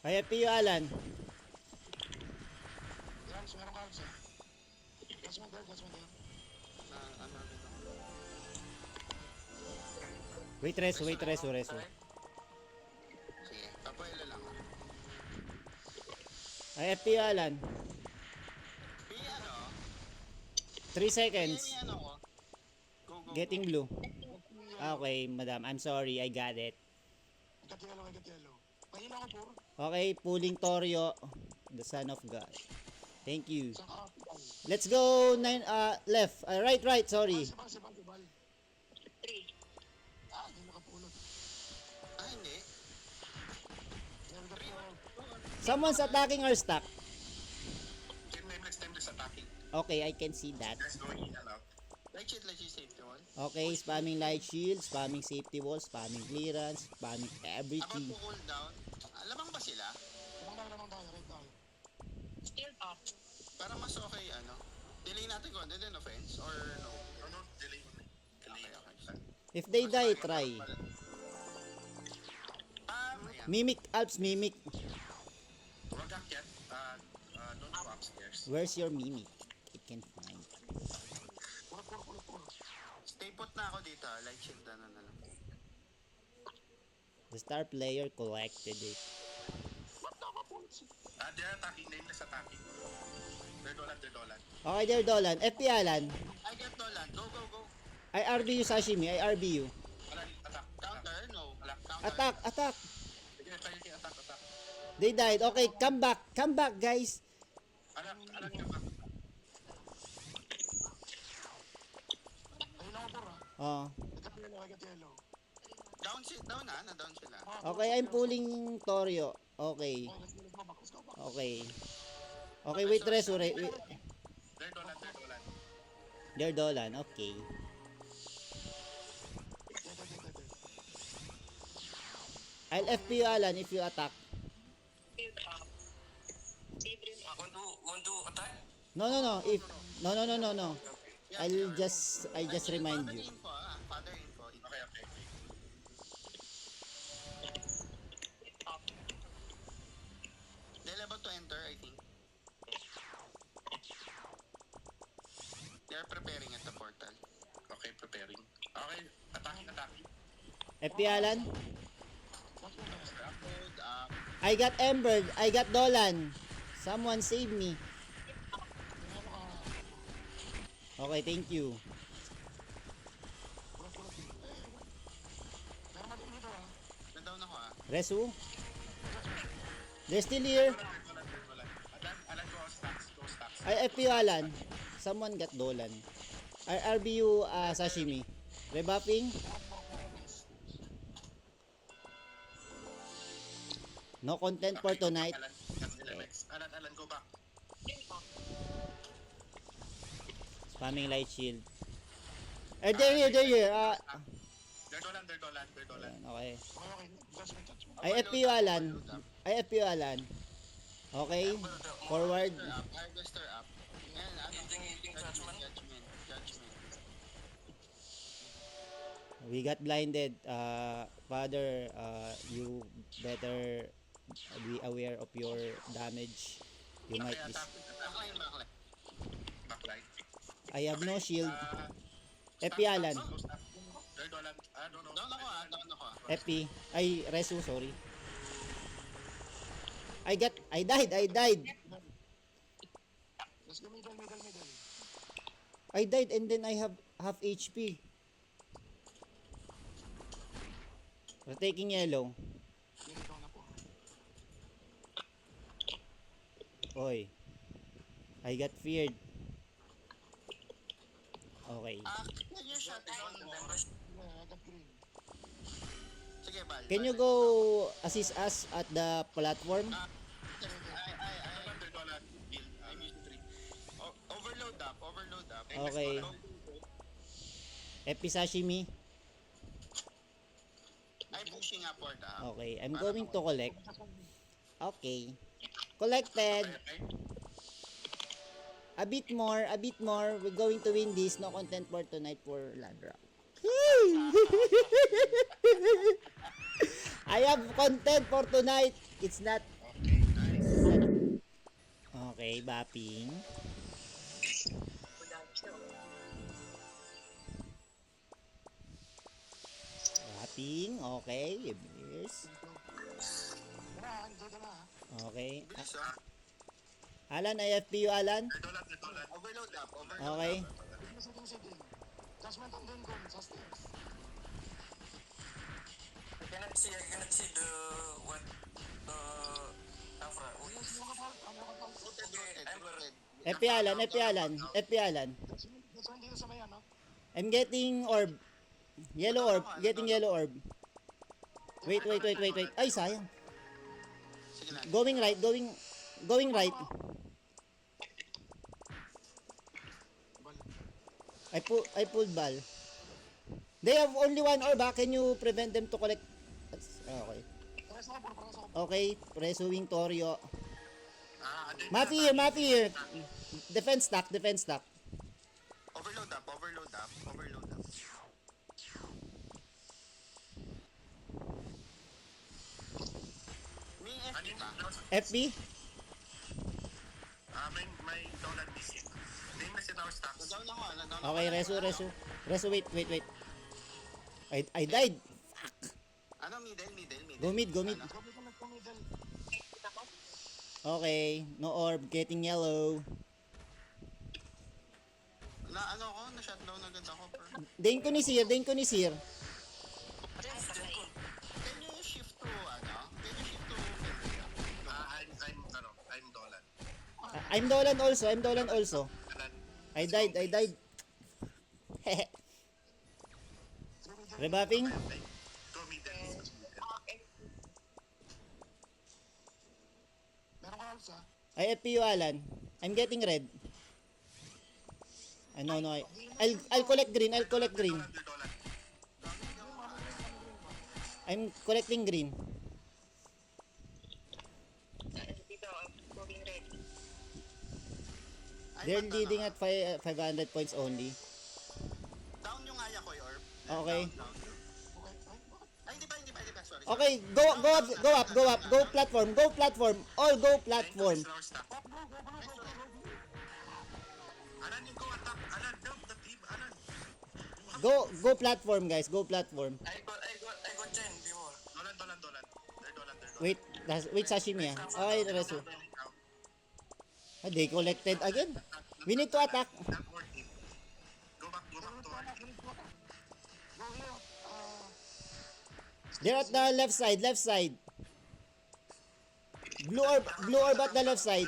Kaya Pio Alan. Yan, so meron ka Alps eh. Gas mo there. Ano dito? Wait, reso. Sige, papuelo lang. Kaya Pio Alan. Ano? 3 seconds. Ano ko? Go. Getting blue. Okay, madam. I'm sorry. I got it. I got yellow. Mahina ko puro. Okay, pulling Torio, the son of God. Thank you. Saan ka? Let's go left. Right, sorry. Bal. 3. Hindi nakapulot. Hindi. Meron ka po. Someone's attacking our stack. Timeless attacking. Okay, I can see that. Let's go in and out. Light shield safety wall. Okay, spamming light shield, spamming safety wall, spamming clearance, spamming everything. About to cool down. Lamang ba sila? Lamang tayo, red tayo. Still up. Para mas okay, ano? Delay natin kung ano din offense or no? No, delay. Okay. If they die, try. Ayan. Mimic, Alps, mimic. Wag akyat. Don't go upstairs. Where's your mimic? I can find. Puro. Stay put na ako dito. Light shield na lang. The star player collected it. They're attacking. Nameless attacking. They're Dolan. Okay, there, Dolan. FP Alan. I get Dolan. Go. I RBU Sashimi. I RBU. Attack. Counter? No. Attack. Sige, attack. They died. Okay, come back, guys. Alam nyo ba? Mahina ko puro. Oh. I got yellow. Down na. Na-down sila. Okay, I'm pulling Torio. Okay. Let's go back. Okay. Okay, wait, Reso. Wait. They're Dolan. They're Dolan. Okay. I'll FP you, Alan, if you attack. Still up. Sabriel up. Want to attack? No. No. I'll just remind you. Father info. Okay. Up. They're about to enter, I think. They're preparing at the portal. Okay, preparing. Okay, attacking. FP Alan. Upload, I got Ember. I got Dolan. Someone save me. Okay, thank you. Nandown ako Resu. They're still here. Alan, go stacks. I FP you, Alan. Someone got Dolan. I RBU Sashimi. Rebuffing. No content for tonight. Alan, go back. Still up. Spamming light shield. They're here. They're Dolan. Okay. Judgment. I FP you, Alan. Okay. Forward. Harvester up. Judgment. We got blinded. Father, you better be aware of your damage. You might miss. Backlight. I have no shield. FP Alan. They're Dolan. Down ako. FP. Ay, Resu, sorry. I died. Let's go middle. I died and then I have half HP. We're taking yellow. Ikaw na po. Oy. I got feared. Okay. Can you shut down members? I got green. Sige, Bal. Can you go assist us at the platform? They're Dolan. Build. I'm using 3. Overload up. Okay. FP Sashimi. I'm pushing upward Okay, I'm going to collect. Okay. Collected. Okay. A bit more. We're going to win this. No content for tonight for Land Rock. I have content for tonight. It's not Okay, Bapping. Wala siya. Bapping, okay. Yes. Tara, dito na. Okay. Bilis ah. Alan, IFPU, Alan. Overload up. Overload Okay. up. Bigla sa team si Ding. Judgment on Ding Kong sa sticks. I cannot see the what Afra. Yes, yung kapal. Ano yung kapal? Rotate, rotate, I'm rotate. FP Alan, FP Alan, FP Alan. Judgment dito sa may ano. I'm getting orb. Yellow orb. Getting yellow orb. Wait. Ay, sayang. Sige lang. Going right. Bal. I pulled ball. They have only one orb. Can you prevent them to collect? Okay. Press ako, press ako. Okay. Presuing Torio. Then, Mafia here. Defense stack. overload up. Overload up. Overload up. May FP pa. FP. May dollar missing. Name na si Tower Stocks. Nag-down ako. Nag-down ako. Okay, resu. Wait. I died. Ano, middle. Go mid. Gobi ko nagpumiddle. Ako. Okay. No orb. Getting yellow. Na ano ko, na-shutdown agad ako. Dain ko ni Sir. Diyan, patay. Can you shift to, Can you shift to I'm Dolan. I'm Dolan also. I died. Rebuffing. Go middle. Okay. Meron ka Alsa. IFPU Alan. I'm getting red. No. I'll collect green. Dolan. I'm collecting green. Dito, moving red. They're leading at 500 points only. Down yung aya ko, Orb. Okay. Down. Okay. Ay, bakit? Ay, hindi pa. Sorry. Okay, go up. Go platform. All go platform. Tower Stocks. Alan, you go attack. Alan, help the team. Alan. Go platform, guys. Go platform. I got Jen before. Dolan. They're Dolan. Wait, sashimi ah. Okay, resu. They collected again. We need to attack. That work team. Go back to her. Go here. They're at the left side. Blue orb at the left side.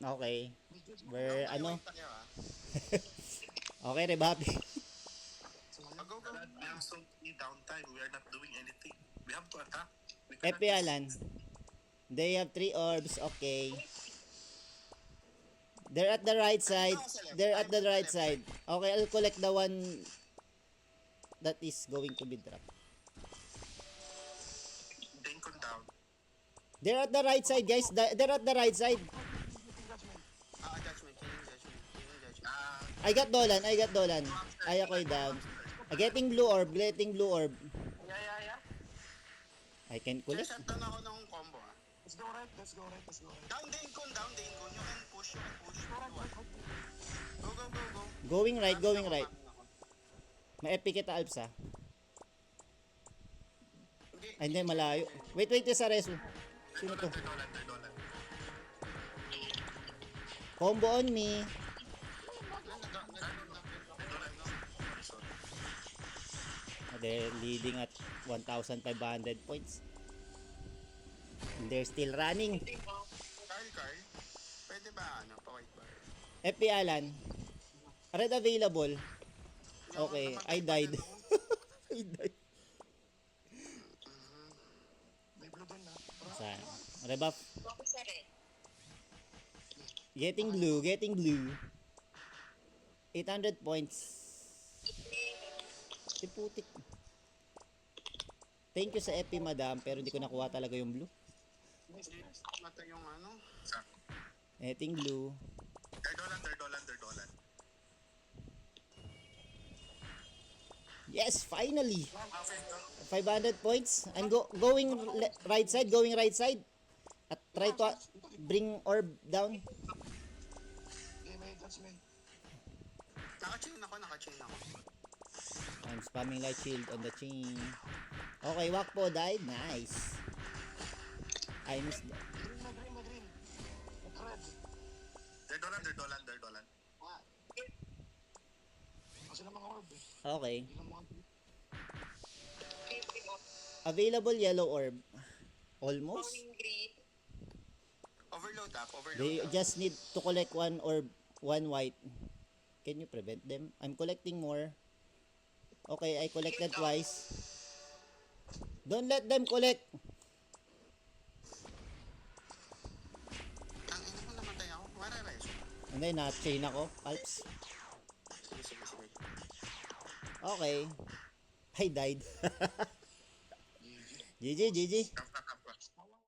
Okay. We're ano? Okay, Rebapi. Go. We have so many downtime. We are not doing anything. We have to attack. We FP Alan. They have 3 orbs. Okay. They're at the right side. Okay, I'll collect the one that is going to be dropped. Dinkon down. They're at the right side, guys. They're at the right side. Judgment. I got Dolan. Ay, ako'y down. Getting blue orb. Yeah. I can Kaya collect. shutdown ako ng combo, Let's go right. Down din kun. You can push. Go. Going right. May epic kita Alps ah. Ay, hindi, malayo. Wait, sa resu. Sino to? They're Dolan. Combo on me. They're leading at 1,500 points. And they're still running. Carl. Pwede ba, pa-white bar? FP Alan. Red available. Okay, I died. May blue din na. Sa rebuff. Focus sa red. Getting blue. 800 points. Putik. Thank you sa FP madam, pero hindi ko nakuha talaga yung blue. Mata yung Getting blue. They're Dolan. Yes, finally. Halfway done. 500 points. I'm going right side, going right side. At try to bring orb down. Okay, mate, that's me. Naka-chain ako, naka-chain ako. I'm spamming light shield on the chain. Okay, Wakpo died. Nice. I missed. Green na green na green. Nag-red. They're Dolan. Ah. Kasi ng mga orb eh. Okay. Hindi lang mga Green mo. Available yellow orb. Almost. Going green. Overload up, overload They up. just need to collect one orb, one white. Can you prevent them? I'm collecting more. Okay, I collected twice. Don't let them collect. Ang ina ko namatay ako. Wala res. And then, na-chain ako. Alps. Sige. Okay. I died. GG. GG.